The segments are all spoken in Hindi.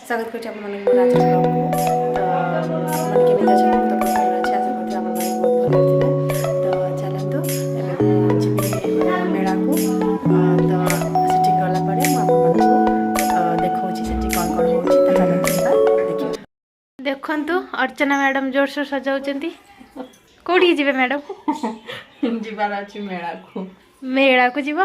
स्वागत करछि अपन मन राज ब्लॉग को। तो मन केमिति अछन तो बहुत भल अछि, आशा करछि अपन मन बहुत भल थिबे। तो चलंतु एबे मु जिबि मेला को। तो सेठी गला परे मु अपन मन को देखौछि सेठी कोन कोन होछि। त चलंतु देखियो। देखंतु अर्चना मैडम जोर से सजाउचंती। कोठी जिबे मैडम? जिबार अछि मेला को। मेला को जीव?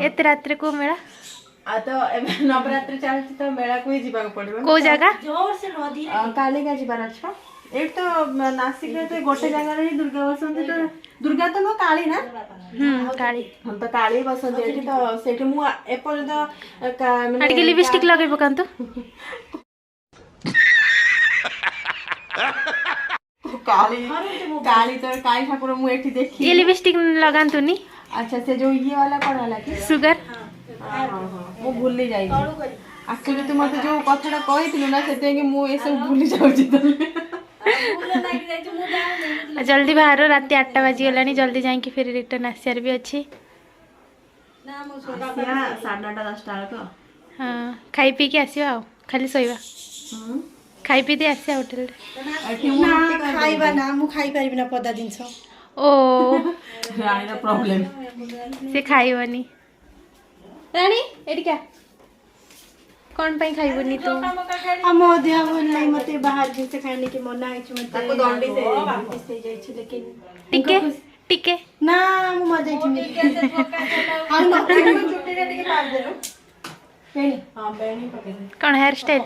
एत रात्रि को मेला? आ तो एबे नवरात्रि चलछि तो मेला को ही जीबा को पड़िबो। को जगह? जोर से नदी कालिका जिबार अछि। एक तो नासिक रे तो गोटे जगह रे ही दुर्गा बसंती। तो दुर्गा तो काली ना? काली। हम तो काली बसंती एठी। तो सेठी मु एपर्यंत माने के लिपस्टिक लगे पकांतु। काली काली तो काली ठाकुर मु एठी देखी। ये लिपस्टिक लगांतु नी। अच्छा से जो ये वाला कोन वाला की सुगर? हां मु भूली जाई। एक्चुअली तू मते जो कथाटा कहिथिलु ना सेते कि मु ए सब भूली जाउची तो। जल्दी बाहर रात 8 बजी गलानी, जल्दी जाई कि फिर रिटर्न आसियार भी अछि। ना मु सोगा 9:30 10टा को। हां खाई पी के आसीबा आ खाली सोइबा। खाई पी दे आसिया होटल रे। ना खाइबा ना मु खाई परिबि ना पदा दिनस। ओ रानी रा प्रॉब्लम से खाइबनी। रानी एडी क्या कौन पाई खाइबनी तो? हमो देह भल नहीं मते बाहर जिनसे खाने की मना है मते ताको दंडी से वापस से जाई छी। लेकिन टिके टिके ना मु मजा छी हां ना चुट्टी रे टिके पार देलो बेणी। हां बेणी पके कौन हेयर स्टाइल?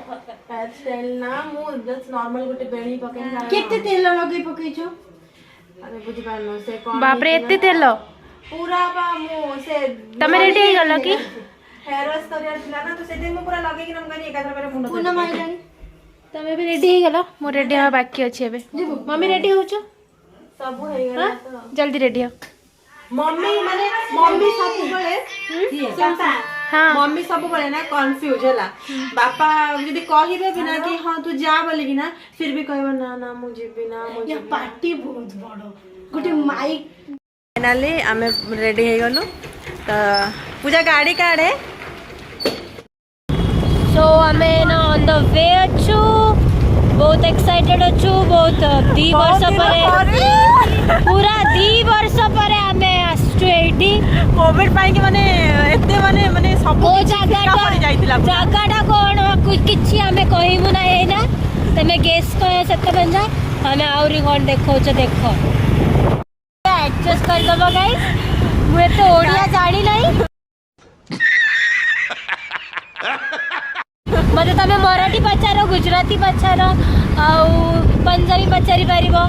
हेयर स्टाइल ना मु जस्ट नॉर्मल गोटे बेणी पके। केते तेल लगे पके छो? अरे बुझी पानो से कोन बाप रे एते तेल पूरा बा मु से तमे रेडी हो गलो की? हेयर वॉश करिया थिला ना तो से दिन मु पूरा लगे कि नम गनी एकाधर करे मुंड पुना माइलानी तमे भी रेडी हो गलो? मो रेडी हो बाकी अछि एबे। मम्मी रेडी हो छ? सब हो गला तो जल्दी रेडी हो। मम्मी माने मम्मी सब बळे संता। हां मम्मी सब बळे ना कंफ्यूज होला। बापा यदि कहिबे बिना कि हां तू जा बोले कि ना फिर भी कहबो ना ना मु जेबी ना मु ये पार्टी बहुत बड़ो गुटे माइक। फाइनली आमे रेडी हे गलो। तो पूजा गाड़ी काढे। सो हमें ना ऑन द वे अछु। बहुत एक्साइटेड अछु। बहुत 2 वर्ष परे पूरा 2 वर्ष परे हमें आस्ट्रेडी कोविड पाई के माने एते माने सब ओ जगह पड़ी जाइतिला। जगहटा कोन किछि हमें कहिबु ना हे ना तमे गेस कय सते बंजा हमें आउरी कोन देखौ छ देखो एडजस्ट कर दबो गाइस। मुए तो ओडिया जानी नहीं। मते तमे मराठी पचारो गुजराती पचारो आउ पंजाबी पचारी पारिबो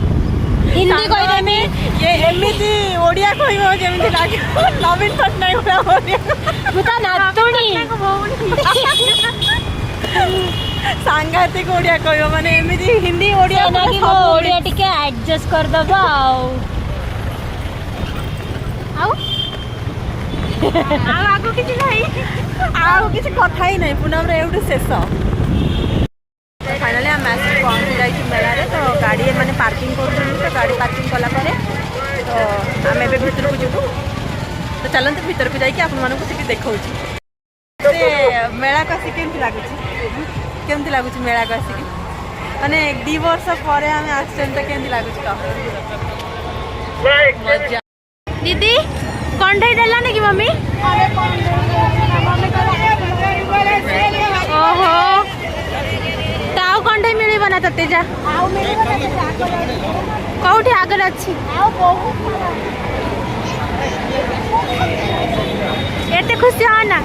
हिंदी कहि देमी। ये एमिति ओडिया कहिबो जेमिति लागे नवीन पटनायक पूरा ओडिया मुता नातुणी सांगातिक ओडिया कहिबो माने एमिति हिंदी ओडिया ना कि वो ओडिया टिके एडजस्ट कर दबो आउ आगो किछि नाही आउ किछि कथा ही नहीं। पुनम रे एउडे शेष। फाइनली हम मैसेज पहुंच जाई मेला रे। तो गाड़ी माने पार्किंग कर तो गाड़ी पार्किंग कला परे तो हम एबे भीतर को जेबू। तो चलंत भीतर को जाई कि आपन मानको सिटी देखौ छी से मेला का केमति लागु छी केमति लागु छी मेला का सिटी माने 2 वर्ष परे हम आछन त केमति लागु छी का मजा। दीदी कंढई देला ने कि मम्मी? ओहो ताऊ कंढई मिलिबो ना तते जा कौठी आगर अछि एते खुशी हो ना?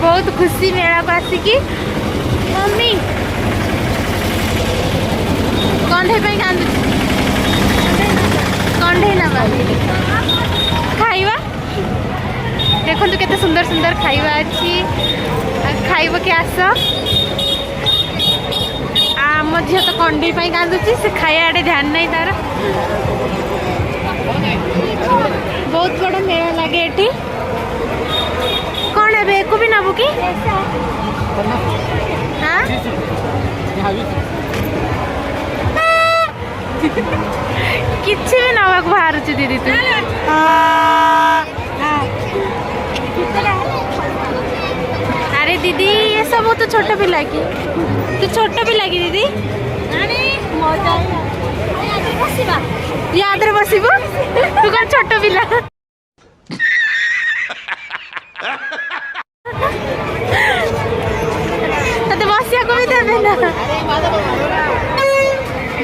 बहुत खुशी मेला को आसी की मम्मी कंढई पे कांदु कंढई ना खाइबा देखो तो केते सुंदर सुंदर खाइबा अछि। खाइबो के आस आम झियो तो कंढई पे कांदुची से खाया आडे ध्यान नहीं तार। बहुत बड़ा मेला लगे एठी। कौन है बेकु भी नबु की? हां किछि भी नवा बाहर छ दीदी तू। अरे दीदी ये सब ମୁଁ ତ ଛୋଟ ପିଲା କି ତୁ ଛୋଟ ପିଲା କି ଦିଦି मजा बसवा ୟାଦରେ ବସିବୁ ତୁ କଣ ଛୋଟ ପିଲା ତତେ ବସିବାକୁ ବି ଦେବେ ନା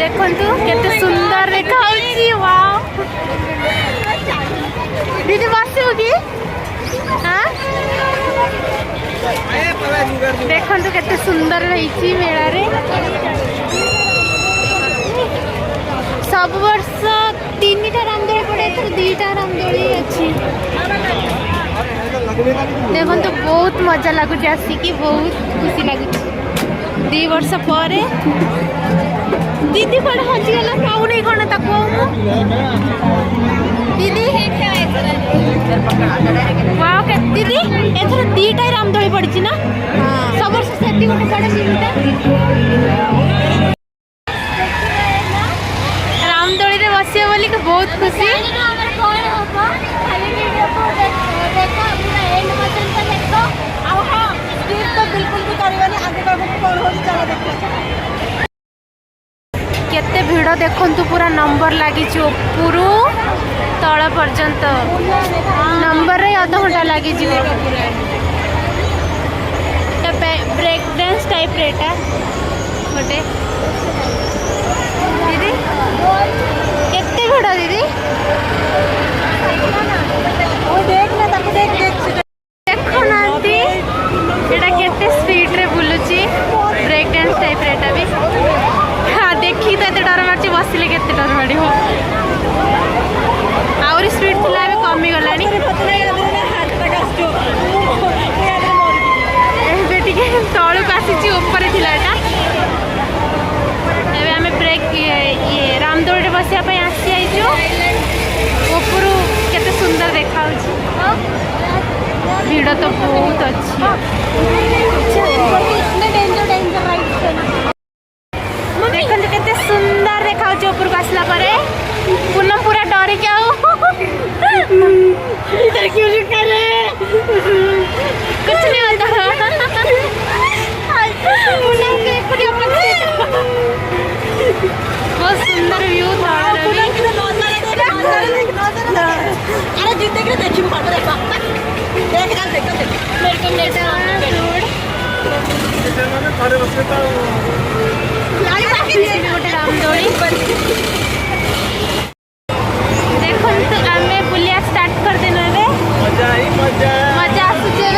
ଦେଖନ୍ତୁ କେତେ ସୁନ୍ଦର ଦେଖାଉଛି ୱାଓ ଦିଦି ବସିବୁ କି ଦେଖନ୍ତୁ କେତେ ସୁନ୍ଦର ହେଇଛି ମେଳାରେ सब वर्ष 3टा रामदोली पड़े एथर 2टा रामदोली अच्छी देखो तो बहुत मजा लगुच आसिकी बहुत खुशी लगुच 2 वर्ष पर दीदी कौन हजिगला पाऊ नहीं कौन ताको दीदी वाओ के दीदी एथर 2टा रामदोली पड़ी ना सब वर्ष सेती गोटे पड़े 3टा रामदोली रे बसिए बोली के बहुत खुशी केते भिड़ देखंतु पूरा नंबर लगी उपरू तल पर्यंत नंबर रे आधा घंटा लगी ब्रेक डांस टाइप रेटा गोटे दीदी केते भिड़ दीदी देखो ना एटा केते स्पीड रे बुलुची ब्रेक डांस टाइप रेटा भी हाँ देखी तो एते डर मारची बसिले केते डर मारिबो आउरी स्पीड थिला ଏବେ कमी गलानी ଏବେ ଟିକେ ତଳକୁ ଆସିଛି ଉପରେ ଥିଲା ଏଟା ଏବେ ଆମେ ब्रेक ये रामदोली बसिया पे आसी आइजो उपरू केते सुंदर देखा भीड़ तो बहुत अच्छी देखते केते सुंदर देखा ऊपर को आसला परे पूनम पूरा डर के आओ इधर क्यों करे कुछ नहीं होता पूनम के बहुत सुंदर व्यू था अरे जीते के देखी देख गोटे रामदोली देखो तो आम बुलिया स्टार्ट कर देनु एबे मजा आसुचे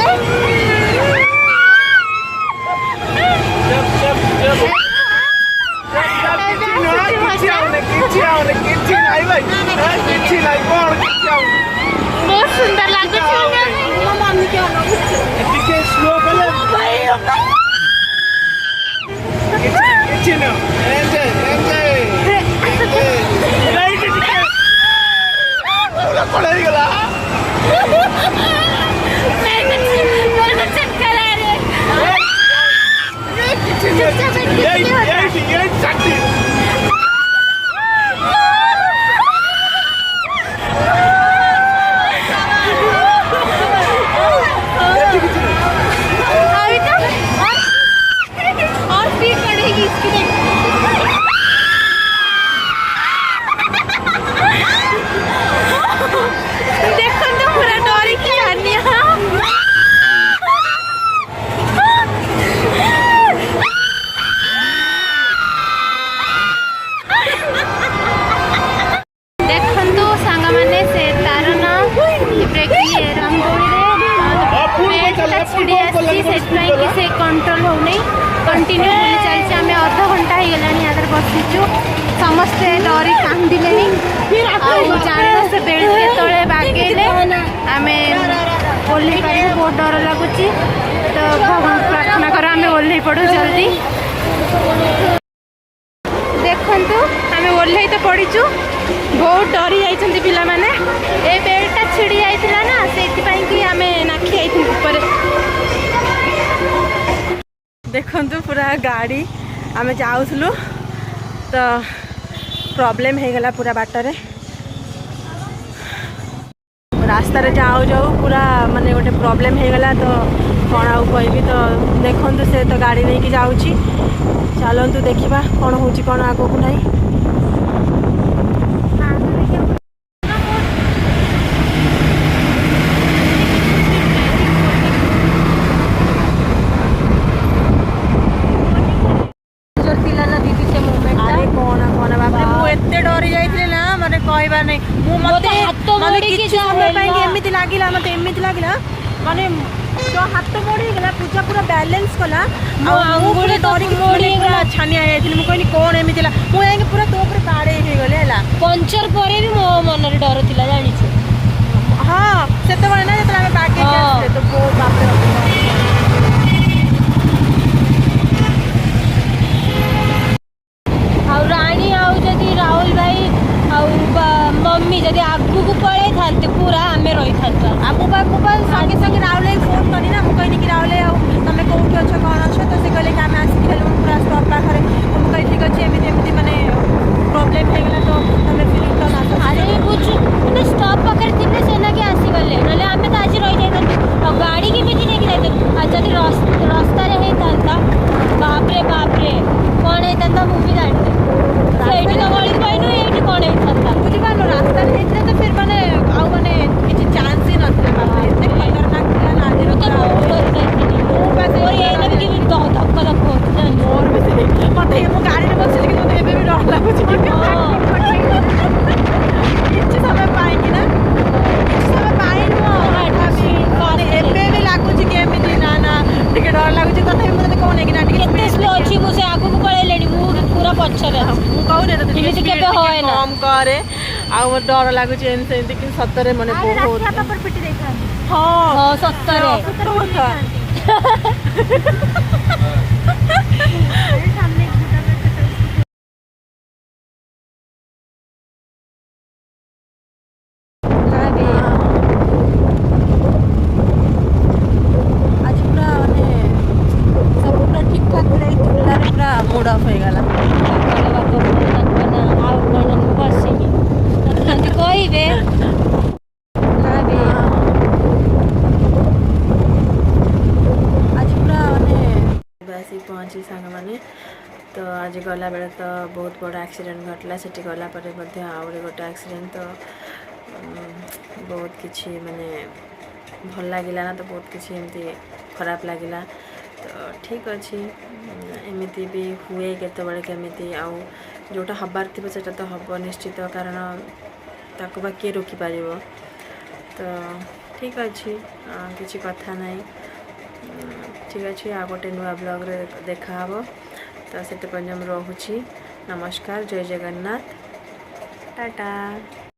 बहुत सुंदर लगे कंट्रोल हो नहीं कंटिन्यू बुली चलती आम अध घंटा हो गला बसीचु समस्ते डरी कांदिले जान से बेल्ट के बागेले आम ओल्ल पार बहुत डर लगुच तो भगवान प्रार्थना कर आम ओल्ल पड़ू जल्दी देखु आम ओल्ल तो पड़ीचु बहुत डरी जाइए पिला माने ए बेल्टा छिड़ी जाइला ना से आम नाखी आई ऊपर देखु पूरा गाड़ी आम जाऊलु तो प्रॉब्लम हो गला पूरा बाटर रास्तार जाऊ जाऊ पूरा माने गोटे प्रॉब्लम हो गला तो कौन आउ कहबी तो देखु से तो गाड़ी नहीं कि जाऊँगी चलतु देखा कौन हो कौन आग को नहीं अरे कौन कौन बापरे मुझे डरी जाइए ना मैंने कहबार नहीं मुझे एमती लगे मत एमती लगे माने जो हाथ मोड़ीगला पूजा पूरा बैलेंस कला डरी छानिया मुझे कहनी कौन एमती मुझे पूरा तो बाड़े गले पंचर पर भी मो मन डर था जानी हाँ से ना जो बागे तो बापरे राणी आदि राहुल भाई मम्मी जब आगू को पड़े था पूरा आम रही था मुझे संगे संगे राहुल फोन करी ना मुझे कि राहुल तुम कौट अच्छ कौन अच्छ तो से कहले कि आम आसिक पूरा स्टॉप पाखे तो मुझे ठीक अच्छे एमती मानने प्रोब्लेम होगा तो तुम फिर अरे बुझ मैंने स्टॉप पाखे थे सेना के आसीगले ना आम तो आज रही जाता गाड़ी केमी नहीं जाता जब रास्ता होता बापरे बापरे कौन होता मुझे जानते से तो गली पाइन ये कौन होता बुझिपार रास्ता होता तो फिर मैंने आने किसी चान्स ही ना खतरनाक धक्का धक्का मत गाड़ी में बस लेकिन मत भी डर लगुच किसी समय पाएंगे ना किसी समय पाइन भी लगुच कि एमती ना ना टे डर लगुच तथा मुझे कौन है ना स्लो अच्छी मुझे आगू को पड़े पूरा पछरे कहूनी कम करे आ डर लगुच एमती कि सतरे मन हाँ सतरे आज पूरा सब पूरा ठीक ठाक पूरा मूड ऑफ हो गला कहबे आज पूरा आसी पहुँची सांग मैंने तो आज गला बेले तो बहुत बड़ा एक्सीडेंट घटला से गला आउे गोटे एक्सीडेंट तो बहुत किसी माने भल लगिला ना तो बहुत किसी एमती खराब लगिला तो ठीक अच्छे एमती भी हुए केतबेले केमिति आउ जोटा हबार थी से तो हम निश्चित कारण ताको बा किए रोकी पार तो ठीक अच्छे किसी कथा नहीं ठीक अच्छे आ गोटे नुआ ब्लॉग रे देखा तो से रोची नमस्कार जय जगन्नाथ टाटा।